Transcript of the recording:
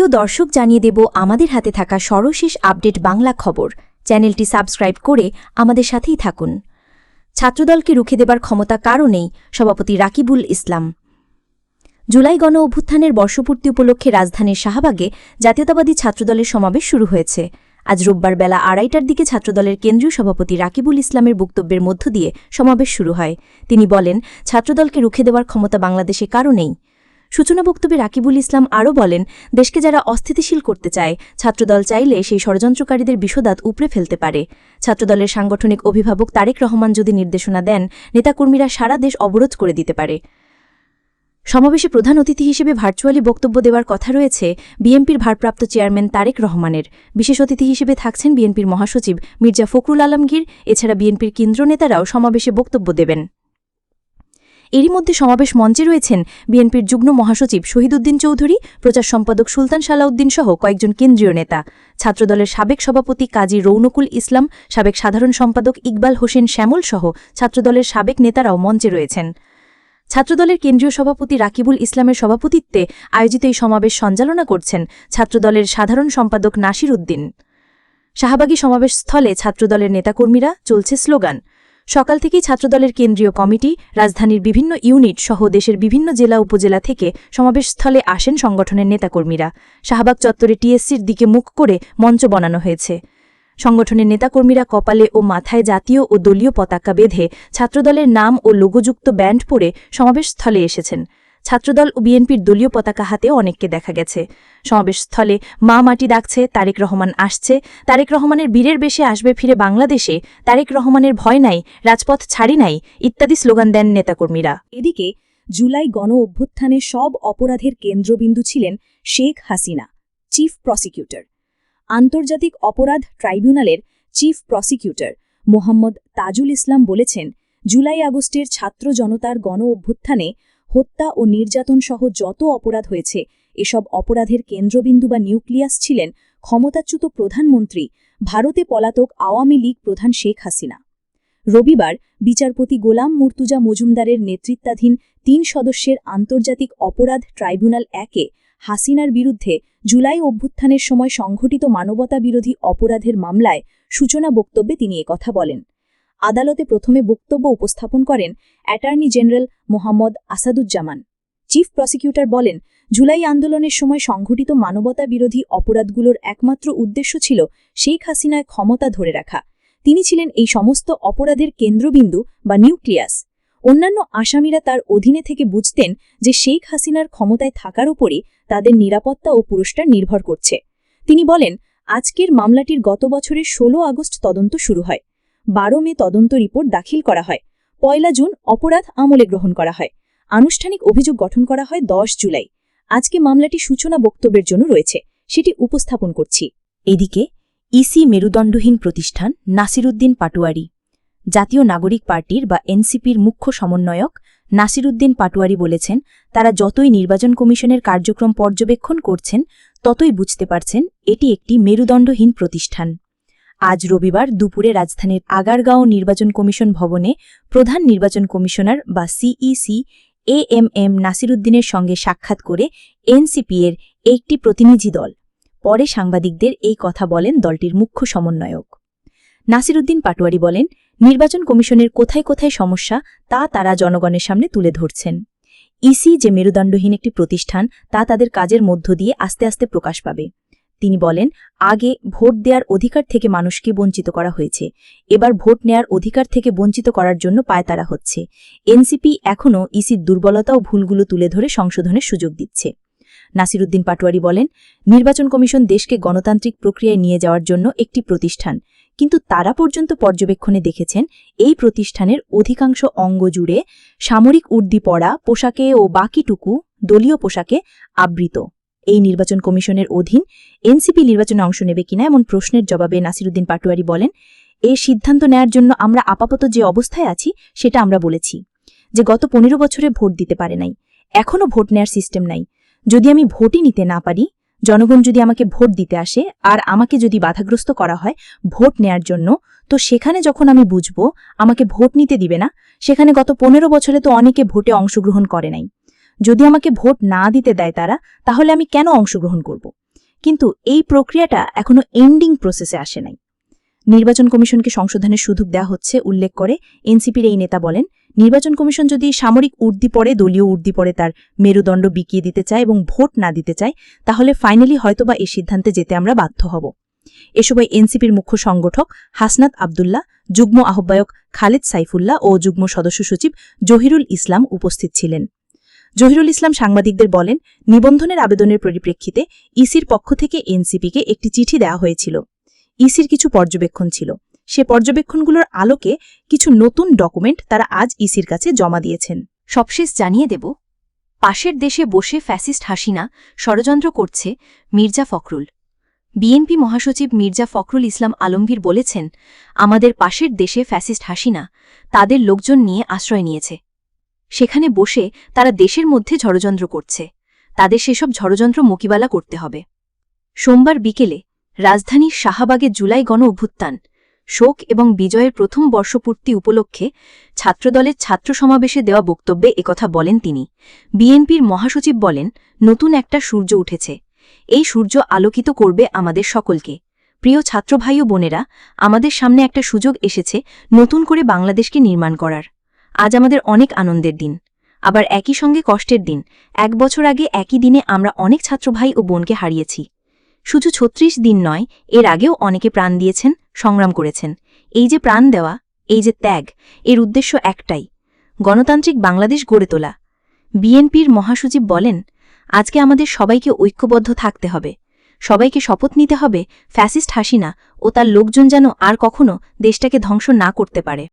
প্রিয় দর্শক, জানিয়ে দেব আমাদের হাতে থাকা সর্বশেষ আপডেট বাংলা খবর। চ্যানেলটি সাবস্ক্রাইব করে আমাদের সাথেই থাকুন। ছাত্রদলকে রুখে দেবার ক্ষমতা কারও নেই, সভাপতি রাকিবুল ইসলাম। জুলাই গণ অভ্যুত্থানের বর্ষপূর্তি উপলক্ষে রাজধানীর শাহবাগে জাতীয়তাবাদী ছাত্রদলের সমাবেশ শুরু হয়েছে। আজ রোববার বেলা 2:30টার দিকে ছাত্রদলের কেন্দ্রীয় সভাপতি রাকিবুল ইসলামের বক্তব্যের মধ্য দিয়ে সমাবেশ শুরু হয়। তিনি বলেন, ছাত্রদলকে রুখে দেওয়ার ক্ষমতা বাংলাদেশে কারও নেই। সূচনা বক্তব্যে রাকিবুল ইসলাম আরও বলেন, দেশকে যারা অস্থিতিশীল করতে চায়, ছাত্রদল চাইলে সেই ষড়যন্ত্রকারীদের বিষদাঁত উপড়ে ফেলতে পারে। ছাত্রদলের সাংগঠনিক অভিভাবক তারেক রহমান যদি নির্দেশনা দেন, নেতাকর্মীরা সারা দেশ অবরোধ করে দিতে পারে। সমাবেশে প্রধান অতিথি হিসেবে ভার্চুয়ালি বক্তব্য দেওয়ার কথা রয়েছে বিএনপির ভারপ্রাপ্ত চেয়ারম্যান তারেক রহমানের। বিশেষ অতিথি হিসেবে থাকছেন বিএনপির মহাসচিব মির্জা ফখরুল আলমগীর। এছাড়া বিএনপির কেন্দ্র নেতারাও সমাবেশে বক্তব্য দেবেন। এরই মধ্যে সমাবেশ মঞ্চে রয়েছেন বিএনপির যুগ্ম মহাসচিব শহীদউদ্দিন চৌধুরী, প্রচার সম্পাদক সুলতান সালাউদ্দিন সহ কয়েকজন কেন্দ্রীয় নেতা। ছাত্রদলের সাবেক সভাপতি কাজী রৌনকুল ইসলাম, সাবেক সাধারণ সম্পাদক ইকবাল হোসেন শ্যামল সহ ছাত্রদলের সাবেক নেতারাও মঞ্চে রয়েছেন। ছাত্রদলের কেন্দ্রীয় সভাপতি রাকিবুল ইসলামের সভাপতিত্বে আয়োজিত এই সমাবেশ সঞ্চালনা করছেন ছাত্রদলের সাধারণ সম্পাদক নাসির উদ্দিন। শাহবাগী সমাবেশ স্থলে ছাত্রদলের নেতাকর্মীরা, চলছে স্লোগান। সকাল থেকেই ছাত্রদলের কেন্দ্রীয় কমিটি, রাজধানীর বিভিন্ন ইউনিট সহ দেশের বিভিন্ন জেলা উপজেলা থেকে সমাবেশস্থলে আসেন সংগঠনের নেতাকর্মীরা। শাহবাগ চত্বরে টিএসসির দিকে মুখ করে মঞ্চ বানানো হয়েছে। সংগঠনের নেতাকর্মীরা কপালে ও মাথায় জাতীয় ও দলীয় পতাকা বেঁধে ছাত্রদলের নাম ও লোগোযুক্ত ব্যান্ড পরে সমাবেশস্থলে এসেছেন। ছাত্রদল ও বিএনপির দলীয় পতাকা হাতেও অনেককে দেখা গেছে। সমাবেশস্থলে মা মাটি ডাকছে, তারেক রহমান আসছে, তারেক রহমানের বীরের বেশে আসবে ফিরে বাংলাদেশে, তারেক রহমানের ভয় নাই, রাজপথ ছাড়ি নাই ইত্যাদি স্লোগান দেন নেতাকর্মীরা। এদিকে জুলাই গণ অভ্যুত্থানের সব অপরাধের কেন্দ্রবিন্দু ছিলেন শেখ হাসিনা, চিফ প্রসিকিউটর। আন্তর্জাতিক অপরাধ ট্রাইব্যুনালের চিফ প্রসিকিউটর মোহাম্মদ তাজুল ইসলাম বলেছেন, জুলাই আগস্টের ছাত্র জনতার গণ অভ্যুত্থানে হত্যা ও নির্যাতন সহ যত অপরাধ হয়েছে, এসব অপরাধের কেন্দ্রবিন্দু বা নিউক্লিয়াস ছিলেন ক্ষমতাচ্যুত প্রধানমন্ত্রী, ভারতে পলাতক আওয়ামী লীগ প্রধান শেখ হাসিনা। রবিবার বিচারপতি গোলাম মুর্তুজা মজুমদারের নেতৃত্বাধীন ৩ সদস্যের আন্তর্জাতিক অপরাধ ট্রাইব্যুনাল 1-এ হাসিনার বিরুদ্ধে জুলাই অভ্যুত্থানের সময় সংঘটিত মানবতাবিরোধী অপরাধের মামলায় সূচনা বক্তব্যে তিনি একথা বলেন। আদালতে প্রথমে বক্তব্য উপস্থাপন করেন attorney general Mohammad Asaduzzaman. Chief prosecutor বলেন, জুলাই আন্দোলনের সময় সংঘটিত মানবতাবিরোধী অপরাধগুলোর একমাত্র উদ্দেশ্য ছিল শেখ হাসিনায় ক্ষমতা ধরে রাখা। তিনি ছিলেন এই সমস্ত অপরাধের কেন্দ্রবিন্দু বা নিউক্লিয়াস। অন্যান্য আসামিরা তার অধীনে থেকে বুঝতেন যে শেখ হাসিনার ক্ষমতায় থাকার উপরই তাদের নিরাপত্তা ও পুরস্কার নির্ভর করছে। তিনি বলেন, আজকের মামলাটির গত বছরের 16 আগস্ট তদন্ত শুরু হয়। 12 মে তদন্ত রিপোর্ট দাখিল করা হয়। 1 জুন অপরাধ আমলে গ্রহণ করা হয়। আনুষ্ঠানিক অভিযোগ গঠন করা হয় 10 জুলাই। আজকে মামলাটি সূচনা বক্তব্যের জন্য রয়েছে, সেটি উপস্থাপন করছি। এদিকে ইসি মেরুদণ্ডহীন প্রতিষ্ঠান নাসিরউদ্দিন পাটোয়ারি। জাতীয় নাগরিক পার্টির বা এনসিপির মুখ্য সমন্বয়ক নাসিরউদ্দিন পাটোয়ারি বলেছেন, তারা যতই নির্বাচন কমিশনের কার্যক্রম পর্যবেক্ষণ করছেন, ততই বুঝতে পারছেন এটি একটি মেরুদণ্ডহীন প্রতিষ্ঠান। আজ রবিবার দুপুরে রাজধানীর আগারগাঁও নির্বাচন কমিশন ভবনে প্রধান নির্বাচন কমিশনার বা সিইসি এএমএম নাসিরউদ্দিনের সঙ্গে সাক্ষাৎ করে এনসিপি-এর একটি প্রতিনিধি দল। পরে সাংবাদিকদের এই কথা বলেন দলটির মুখ্য সমন্বয়ক। নাসিরউদ্দিন পাটোয়ারি বলেন, নির্বাচন কমিশনের কোথায় কোথায় সমস্যা তা তারা জনগণের সামনে তুলে ধরছেন। ইসি যে মেরুদণ্ডহীন একটি প্রতিষ্ঠান তা তাদের কাজের মধ্য দিয়ে আস্তে আস্তে প্রকাশ পাবে। তিনি বলেন, আগে ভোট দেওয়ার অধিকার থেকে মানুষকে বঞ্চিত করা হয়েছে, এবার ভোট নেয়ার অধিকার থেকে বঞ্চিত করার জন্য পায়তারা হচ্ছে। এনসিপি এখনও ইসির দুর্বলতা ও ভুলগুলো তুলে ধরে সংশোধনের সুযোগ দিচ্ছে। নাসিরউদ্দিন পাটোয়ারি বলেন, নির্বাচন কমিশন দেশকে গণতান্ত্রিক প্রক্রিয়ায় নিয়ে যাওয়ার জন্য একটি প্রতিষ্ঠান, কিন্তু তারা পর্যন্ত পর্যবেক্ষণে দেখেছেন এই প্রতিষ্ঠানের অধিকাংশ অঙ্গ জুড়ে সামরিক উর্দি পরা পোশাকে ও বাকিটুকু দলীয় পোশাকে আবৃত। এই নির্বাচন কমিশনের অধীন এনসিপি নির্বাচনে অংশ নেবে কিনা এমন প্রশ্নের জবাবে নাসিরউদ্দিন পাটোয়ারি বলেন, এই সিদ্ধান্ত নেয়ার জন্য আমরা আপাতত যে অবস্থায় আছি সেটা আমরা বলেছি যে গত 15 বছরে ভোট দিতে পারে নাই, এখনও ভোট নেয়ার সিস্টেম নাই। যদি আমি ভোটই নিতে না পারি, জনগণ যদি আমাকে ভোট দিতে আসে আর আমাকে যদি বাধাগ্রস্ত করা হয় ভোট নেয়ার জন্য, তো সেখানে যখন আমি বুঝব আমাকে ভোট নিতে দিবে না, সেখানে গত 15 বছরে তো অনেকে ভোটে অংশগ্রহণ করে নাই। যদি আমাকে ভোট না দিতে দেয় তারা, তাহলে আমি কেন অংশগ্রহণ করব? কিন্তু এই প্রক্রিয়াটা এখনো এন্ডিং প্রসেসে আসে নাই। নির্বাচন কমিশনকে সংশোধনের সুযোগ দেওয়া হচ্ছে উল্লেখ করে এনসিপির এই নেতা বলেন, নির্বাচন কমিশন যদি সামরিক উর্দি পরে, দলীয় উর্দি পরে তার মেরুদণ্ড বিকিয়ে দিতে চায় এবং ভোট না দিতে চায়, তাহলে ফাইনালি হয়তোবা এই সিদ্ধান্তে যেতে আমরা বাধ্য হব। এ সময় এনসিপির মুখ্য সংগঠক হাসনাত আবদুল্লাহ, যুগ্ম আহ্বায়ক খালেদ সাইফুল্লাহ ও যুগ্ম সদস্য সচিব জহিরুল ইসলাম উপস্থিত ছিলেন। জহিরুল ইসলাম সাংবাদিকদের বলেন, নিবন্ধনের আবেদনের পরিপ্রেক্ষিতে ইসির পক্ষ থেকে এনসিপিকে একটি চিঠি দেওয়া হয়েছিল। ইসির কিছু পর্যবেক্ষণ ছিল, সে পর্যবেক্ষণগুলোর আলোকে কিছু নতুন ডকুমেন্ট তারা আজ ইসির কাছে জমা দিয়েছেন। সবশেষ জানিয়ে দেব, পাশের দেশে বসে ফ্যাসিস্ট হাসিনা ষড়যন্ত্র করছে মির্জা ফখরুল। বিএনপি মহাসচিব মির্জা ফখরুল ইসলাম আলমগীর বলেছেন, আমাদের পাশের দেশে ফ্যাসিস্ট হাসিনা তাদের লোকজন নিয়ে আশ্রয় নিয়েছে। সেখানে বসে তারা দেশের মধ্যে ষড়যন্ত্র করছে, তাদের সেসব ষড়যন্ত্র মোকাবিলা করতে হবে। সোমবার বিকেলে রাজধানীর শাহবাগে জুলাই গণ অভ্যুত্থান, শোক এবং বিজয়ের প্রথম বর্ষপূর্তি উপলক্ষে ছাত্রদলের ছাত্র সমাবেশে দেওয়া বক্তব্যে একথা বলেন তিনি। বিএনপির মহাসচিব বলেন, নতুন একটা সূর্য উঠেছে, এই সূর্য আলোকিত করবে আমাদের সকলকে। প্রিয় ছাত্র ভাই ও বোনেরা, আমাদের সামনে একটা সুযোগ এসেছে নতুন করে বাংলাদেশকে নির্মাণ করার। আজ আমাদের অনেক আনন্দের দিন, আবার একই সঙ্গে কষ্টের দিন। 1 বছর আগে একই দিনে আমরা অনেক ছাত্র ভাই ও বোনকে হারিয়েছি। শুধু 36 দিন নয়, এর আগেও অনেকে প্রাণ দিয়েছেন, সংগ্রাম করেছেন। এই যে প্রাণ দেওয়া, এই যে ত্যাগ, এর উদ্দেশ্য একটাই, গণতান্ত্রিক বাংলাদেশ গড়ে তোলা। বিএনপির মহাসচিব বলেন, আজকে আমাদের সবাইকে ঐক্যবদ্ধ থাকতে হবে, সবাইকে শপথ নিতে হবে ফ্যাসিস্ট হাসিনা ও তার লোকজন যেন আর কখনো দেশটাকে ধ্বংস না করতে পারে।